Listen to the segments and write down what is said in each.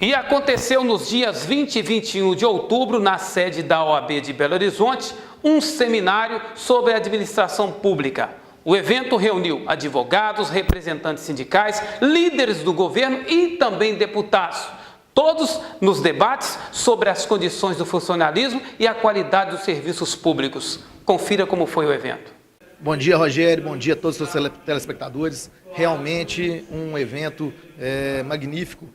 E aconteceu nos dias 20 e 21 de outubro, na sede da OAB de Belo Horizonte, um seminário sobre administração pública. O evento reuniu advogados, representantes sindicais, líderes do governo e também deputados, todos nos debates sobre as condições do funcionalismo e a qualidade dos serviços públicos. Confira como foi o evento. Bom dia, Rogério. Bom dia a todos os seus telespectadores. Realmente um evento magnífico,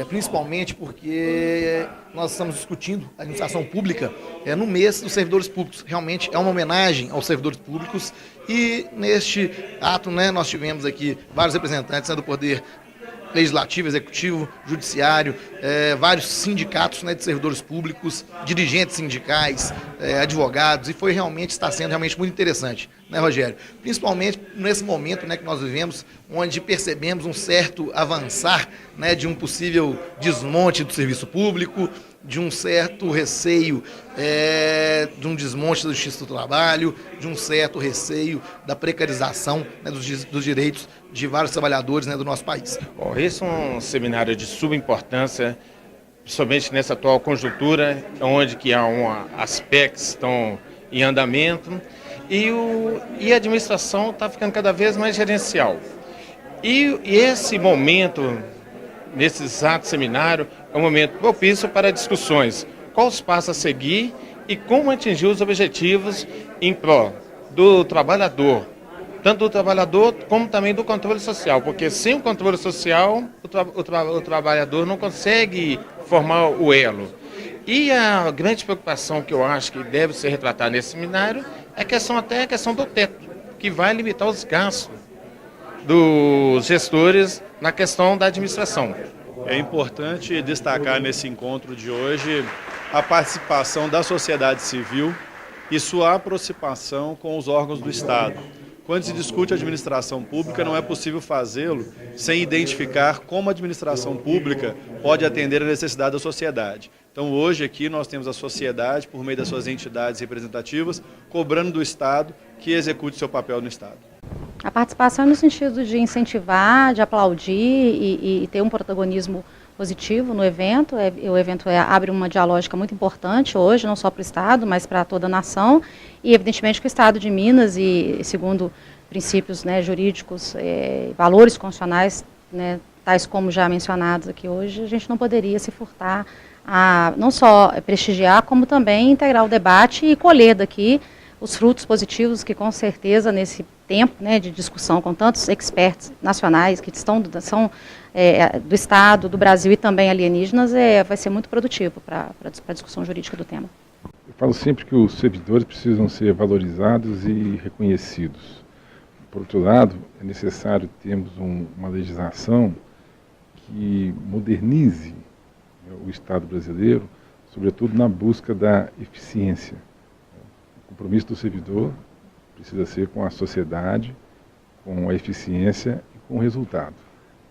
principalmente porque nós estamos discutindo a administração pública no mês dos servidores públicos. Realmente é uma homenagem aos servidores públicos e neste ato nós tivemos aqui vários representantes do Poder Legislativo, Executivo, Judiciário, vários sindicatos de servidores públicos, dirigentes sindicais, advogados, e está sendo realmente muito interessante, Rogério? Principalmente nesse momento que nós vivemos, onde percebemos um certo avançar de um possível desmonte do serviço público, de um certo receio de um desmonte da Justiça do Trabalho, de um certo receio da precarização dos direitos de vários trabalhadores do nosso país. Bom, esse é um seminário de subimportância, principalmente nessa atual conjuntura, onde que há aspectos que estão em andamento e a administração está ficando cada vez mais gerencial. E esse momento, nesse exato seminário, é um momento propício para discussões. Qual os passos a seguir e como atingir os objetivos em prol do trabalhador, tanto do trabalhador como também do controle social, porque sem o controle social o trabalhador não consegue formar o elo. E a grande preocupação que eu acho que deve ser retratada nesse seminário é a questão do teto, que vai limitar os gastos dos gestores na questão da administração. É importante destacar nesse encontro de hoje a participação da sociedade civil e sua aproximação com os órgãos do Estado. Quando se discute administração pública, não é possível fazê-lo sem identificar como a administração pública pode atender a necessidade da sociedade. Então hoje aqui nós temos a sociedade, por meio das suas entidades representativas, cobrando do Estado que execute seu papel no Estado. A participação no sentido de incentivar, de aplaudir e ter um protagonismo positivo no evento. O evento abre uma dialógica muito importante hoje, não só para o Estado, mas para toda a nação. E evidentemente que o Estado de Minas, e segundo princípios jurídicos, valores constitucionais, tais como já mencionados aqui hoje, a gente não poderia se furtar a não só prestigiar, como também integrar o debate e colher daqui os frutos positivos que com certeza nesse tempo de discussão com tantos experts nacionais que são do Estado, do Brasil e também alienígenas, vai ser muito produtivo para a discussão jurídica do tema. Eu falo sempre que os servidores precisam ser valorizados e reconhecidos. Por outro lado, é necessário termos uma legislação que modernize o Estado brasileiro, sobretudo na busca da eficiência. O compromisso do servidor precisa ser com a sociedade, com a eficiência e com o resultado.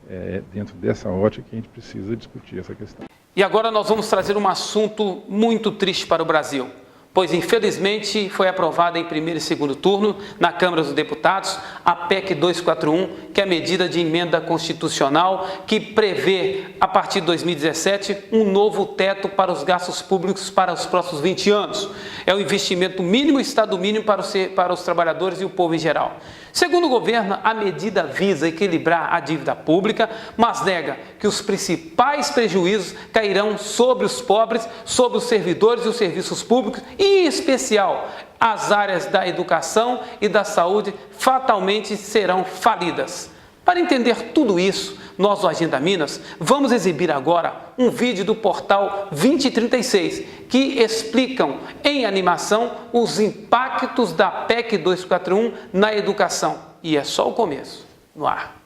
É dentro dessa ótica que a gente precisa discutir essa questão. E agora nós vamos trazer um assunto muito triste para o Brasil, pois infelizmente foi aprovada em primeiro e segundo turno na Câmara dos Deputados a PEC 241, que é a medida de emenda constitucional que prevê, a partir de 2017, um novo teto para os gastos públicos para os próximos 20 anos. É o investimento mínimo e estado mínimo para os trabalhadores e o povo em geral. Segundo o governo, a medida visa equilibrar a dívida pública, mas nega que os principais prejuízos cairão sobre os pobres, sobre os servidores e os serviços públicos, e em especial as áreas da educação e da saúde fatalmente serão falidas. Para entender tudo isso, nós do Agenda Minas vamos exibir agora um vídeo do portal 2036 que explicam em animação os impactos da PEC 241 na educação. E é só o começo. No ar.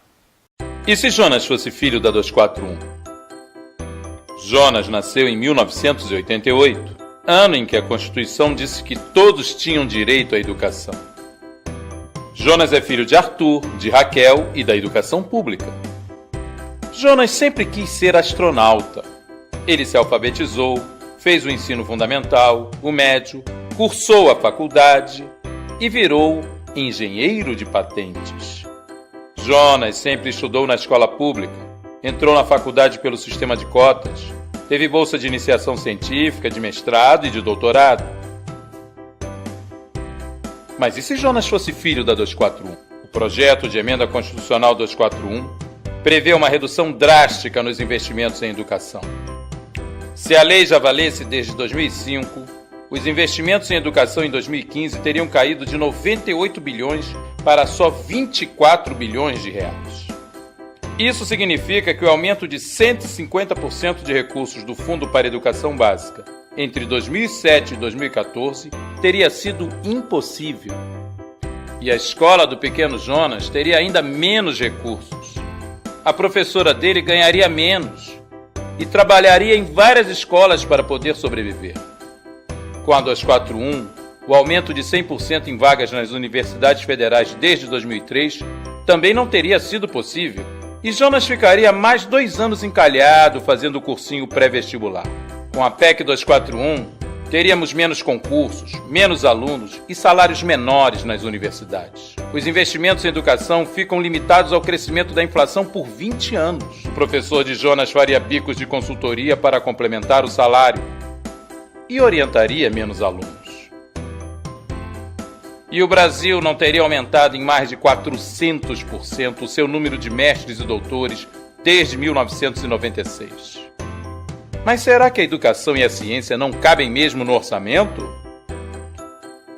E se Jonas fosse filho da 241? Jonas nasceu em 1988, ano em que a Constituição disse que todos tinham direito à educação. Jonas é filho de Arthur, de Raquel e da educação pública. Jonas sempre quis ser astronauta. Ele se alfabetizou, fez o ensino fundamental, o médio, cursou a faculdade e virou engenheiro de patentes. Jonas sempre estudou na escola pública, entrou na faculdade pelo sistema de cotas, Teve bolsa de iniciação científica, de mestrado e de doutorado. Mas e se Jonas fosse filho da 241? O projeto de emenda constitucional 241 prevê uma redução drástica nos investimentos em educação. Se a lei já valesse desde 2005, os investimentos em educação em 2015 teriam caído de 98 bilhões para só 24 bilhões de reais. Isso significa que o aumento de 150% de recursos do Fundo para a Educação Básica entre 2007 e 2014 teria sido impossível. E a escola do pequeno Jonas teria ainda menos recursos. A professora dele ganharia menos e trabalharia em várias escolas para poder sobreviver. Com a 241, o aumento de 100% em vagas nas universidades federais desde 2003 também não teria sido possível e Jonas ficaria mais 2 anos encalhado fazendo o cursinho pré-vestibular. Com a PEC 241, teríamos menos concursos, menos alunos e salários menores nas universidades. Os investimentos em educação ficam limitados ao crescimento da inflação por 20 anos. O professor de Jonas faria bicos de consultoria para complementar o salário e orientaria menos alunos. E o Brasil não teria aumentado em mais de 400% o seu número de mestres e doutores desde 1996. Mas será que a educação e a ciência não cabem mesmo no orçamento?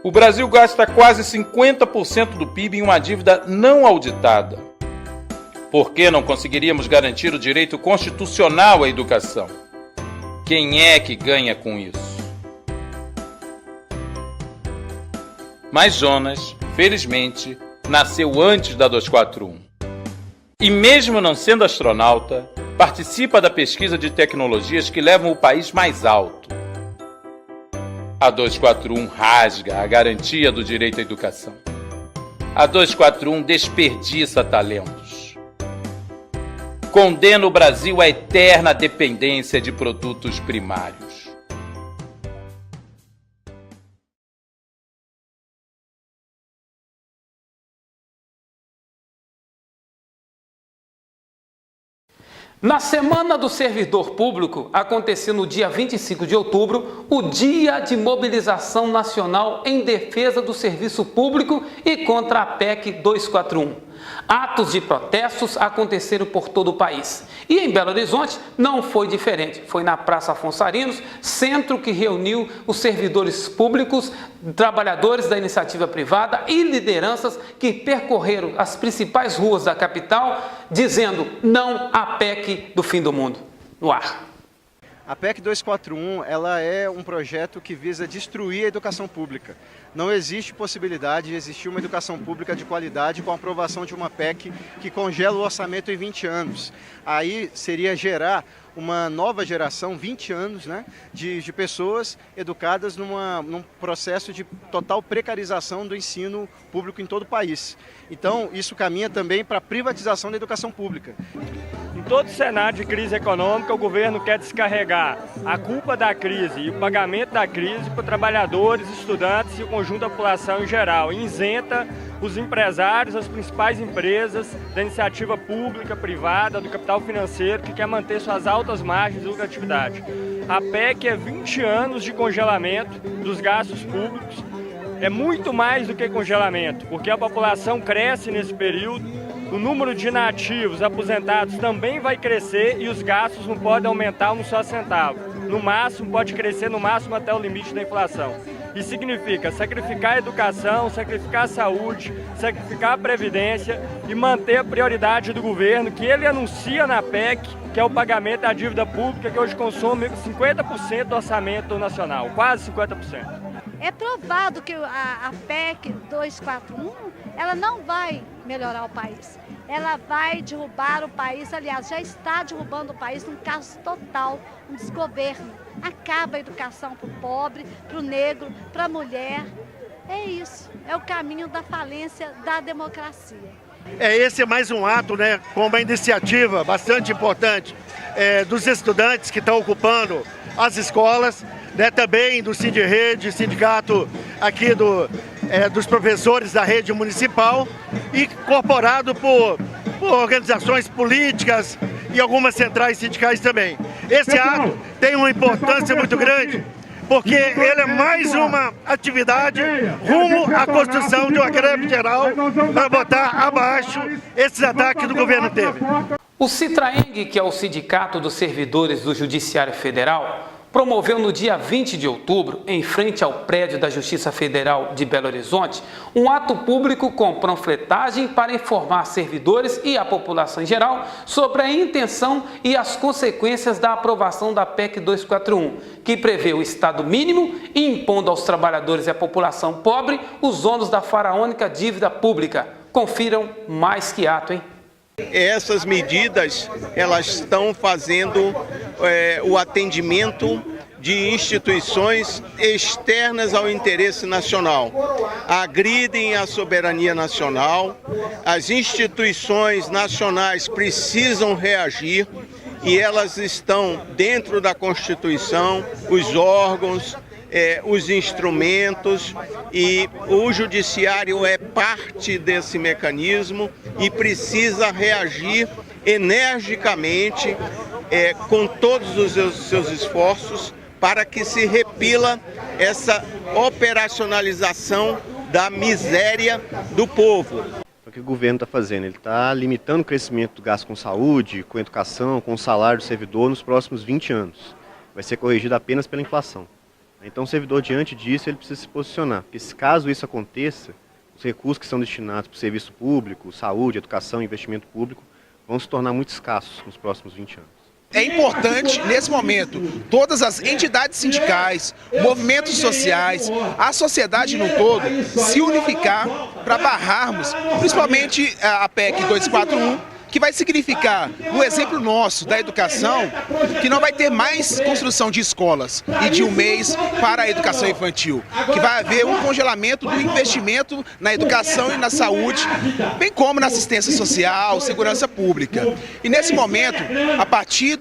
O Brasil gasta quase 50% do PIB em uma dívida não auditada. Por que não conseguiríamos garantir o direito constitucional à educação? Quem é que ganha com isso? Mas Jonas, felizmente, nasceu antes da 241. E mesmo não sendo astronauta, participa da pesquisa de tecnologias que levam o país mais alto. A 241 rasga a garantia do direito à educação. A 241 desperdiça talentos. Condena o Brasil à eterna dependência de produtos primários. Na Semana do Servidor Público, aconteceu no dia 25 de outubro, o Dia de Mobilização Nacional em Defesa do Serviço Público e contra a PEC 241. Atos de protestos aconteceram por todo o país. E em Belo Horizonte não foi diferente. Foi na Praça Afonso Arinos, centro que reuniu os servidores públicos, trabalhadores da iniciativa privada e lideranças que percorreram as principais ruas da capital, dizendo não à PEC do fim do mundo. No ar. A PEC 241 ela é um projeto que visa destruir a educação pública. Não existe possibilidade de existir uma educação pública de qualidade com a aprovação de uma PEC que congela o orçamento em 20 anos. Aí seria gerar uma nova geração, 20 anos, né, de pessoas educadas num processo de total precarização do ensino público em todo o país. Então, isso caminha também para a privatização da educação pública. Em todo cenário de crise econômica, o governo quer descarregar a culpa da crise e o pagamento da crise para trabalhadores, estudantes e o conjunto da população em geral. E isenta os empresários, as principais empresas da iniciativa pública, privada, do capital financeiro, que quer manter suas altas margens de lucratividade. A PEC é 20 anos de congelamento dos gastos públicos. É muito mais do que congelamento, porque a população cresce nesse período. O número de inativos, aposentados também vai crescer e os gastos não podem aumentar um só centavo. No máximo, pode crescer no máximo até o limite da inflação. Isso significa sacrificar a educação, sacrificar a saúde, sacrificar a previdência e manter a prioridade do governo que ele anuncia na PEC, que é o pagamento da dívida pública, que hoje consome 50% do orçamento nacional, quase 50%. É provado que a PEC 241, ela não vai melhorar o país. Ela vai derrubar o país, aliás, já está derrubando o país num caos total, um desgoverno. Acaba a educação para o pobre, para o negro, para a mulher. É isso, é o caminho da falência da democracia. Esse é mais um ato, né, com uma iniciativa bastante importante dos estudantes que estão ocupando as escolas, né, também do Sindirrede, sindicato aqui dos professores da rede municipal, e incorporado por organizações políticas e algumas centrais sindicais também. Esse ato tem uma importância muito grande, porque ele é mais uma atividade rumo à construção de uma greve geral para botar abaixo esses ataques que o governo teve. O Citraeng, que é o Sindicato dos Servidores do Judiciário Federal, promoveu no dia 20 de outubro, em frente ao prédio da Justiça Federal de Belo Horizonte, um ato público com panfletagem para informar servidores e a população em geral sobre a intenção e as consequências da aprovação da PEC 241, que prevê o Estado mínimo e impondo aos trabalhadores e à população pobre os ônus da faraônica dívida pública. Confiram mais que ato, hein? Essas medidas, elas estão fazendo o atendimento de instituições externas ao interesse nacional. Agridem a soberania nacional, as instituições nacionais precisam reagir e elas estão dentro da Constituição, os órgãos, os instrumentos, e o judiciário é parte desse mecanismo e precisa reagir energicamente com todos os seus esforços para que se repila essa operacionalização da miséria do povo. O que o governo está fazendo? Ele está limitando o crescimento do gasto com saúde, com educação, com o salário do servidor nos próximos 20 anos. Vai ser corrigido apenas pela inflação. Então o servidor, diante disso, ele precisa se posicionar, porque se caso isso aconteça, os recursos que são destinados para o serviço público, saúde, educação, investimento público, vão se tornar muito escassos nos próximos 20 anos. É importante, nesse momento, todas as entidades sindicais, movimentos sociais, a sociedade no todo, se unificar para barrarmos, principalmente a PEC 241, que vai significar, no exemplo nosso da educação, que não vai ter mais construção de escolas e de mês para a educação infantil, que vai haver um congelamento do investimento na educação e na saúde, bem como na assistência social, segurança pública. E nesse momento, a partir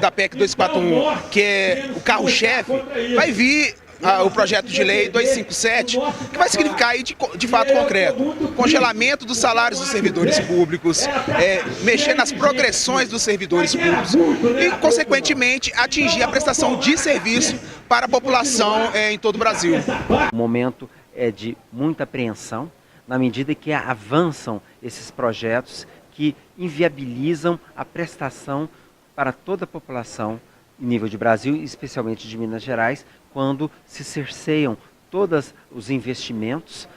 da PEC 241, que é o carro-chefe, vai vir o projeto de lei 257, que vai significar aí de fato concreto, congelamento dos salários dos servidores públicos, mexer nas progressões dos servidores públicos e, consequentemente, atingir a prestação de serviço para a população em todo o Brasil. O momento é de muita apreensão, na medida que avançam esses projetos que inviabilizam a prestação para toda a população em nível de Brasil, especialmente de Minas Gerais, quando se cerceiam todos os investimentos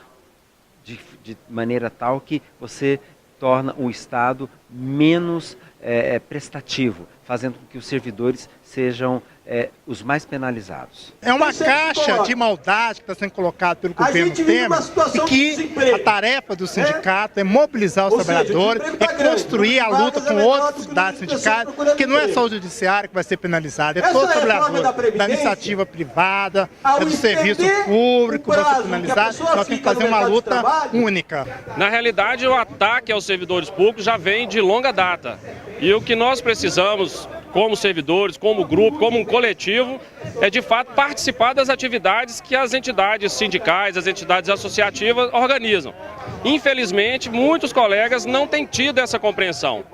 de maneira tal que você torna o Estado menos prestativo, fazendo com que os servidores sejam os mais penalizados. É uma caixa de maldade que está sendo colocada pelo governo Temer, e que a tarefa do sindicato é mobilizar os trabalhadores, é construir a luta com outras entidades sindicais, que não é só o judiciário que vai ser penalizado, é todo o trabalhador da iniciativa privada, do serviço público, vai ser penalizado. Nós temos que fazer uma luta única. Na realidade, o ataque aos servidores públicos já vem de longa data. E o que nós precisamos, como servidores, como grupo, como um coletivo, é de fato participar das atividades que as entidades sindicais, as entidades associativas organizam. Infelizmente, muitos colegas não têm tido essa compreensão.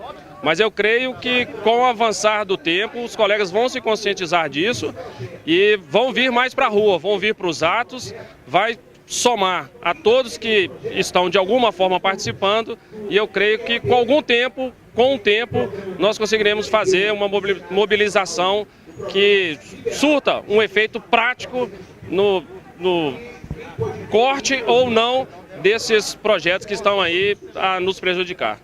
Mas eu creio que com o avançar do tempo, os colegas vão se conscientizar disso e vão vir mais para a rua, vão vir para os atos, vai somar a todos que estão de alguma forma participando, e eu creio que com o tempo, nós conseguiremos fazer uma mobilização que surta um efeito prático no corte ou não desses projetos que estão aí a nos prejudicar.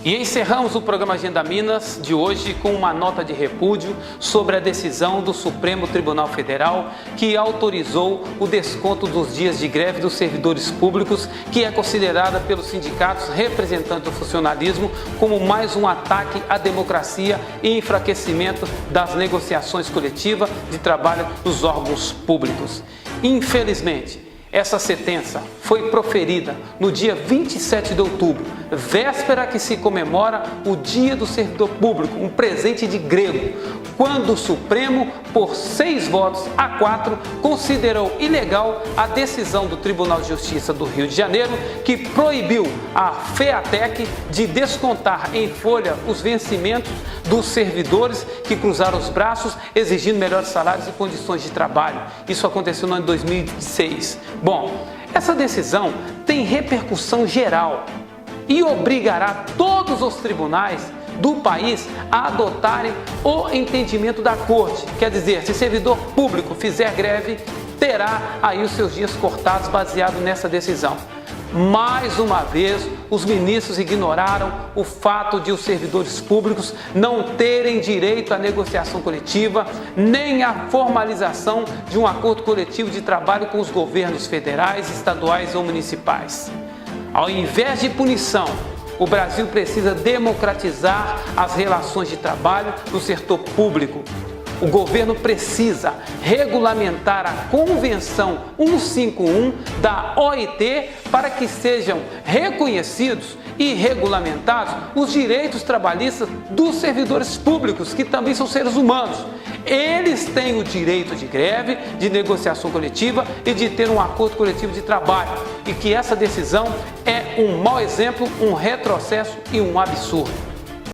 E encerramos o programa Agenda Minas de hoje com uma nota de repúdio sobre a decisão do Supremo Tribunal Federal que autorizou o desconto dos dias de greve dos servidores públicos, que é considerada pelos sindicatos representantes do funcionalismo como mais um ataque à democracia e enfraquecimento das negociações coletivas de trabalho dos órgãos públicos. Infelizmente, Essa sentença foi proferida no dia 27 de outubro, véspera que se comemora o Dia do Servidor Público, um presente de grego, quando o Supremo, por 6-4, considerou ilegal a decisão do Tribunal de Justiça do Rio de Janeiro, que proibiu a FEATEC de descontar em folha os vencimentos dos servidores que cruzaram os braços exigindo melhores salários e condições de trabalho. Isso aconteceu no ano de 2006. Bom, essa decisão tem repercussão geral e obrigará todos os tribunais do país a adotarem o entendimento da Corte. Quer dizer, se servidor público fizer greve, terá aí os seus dias cortados baseado nessa decisão. Mais uma vez, os ministros ignoraram o fato de os servidores públicos não terem direito à negociação coletiva, nem à formalização de um acordo coletivo de trabalho com os governos federais, estaduais ou municipais. Ao invés de punição, o Brasil precisa democratizar as relações de trabalho no setor público. O governo precisa regulamentar a Convenção 151 da OIT para que sejam reconhecidos e regulamentados os direitos trabalhistas dos servidores públicos, que também são seres humanos. Eles têm o direito de greve, de negociação coletiva e de ter um acordo coletivo de trabalho. E que essa decisão é um mau exemplo, um retrocesso e um absurdo.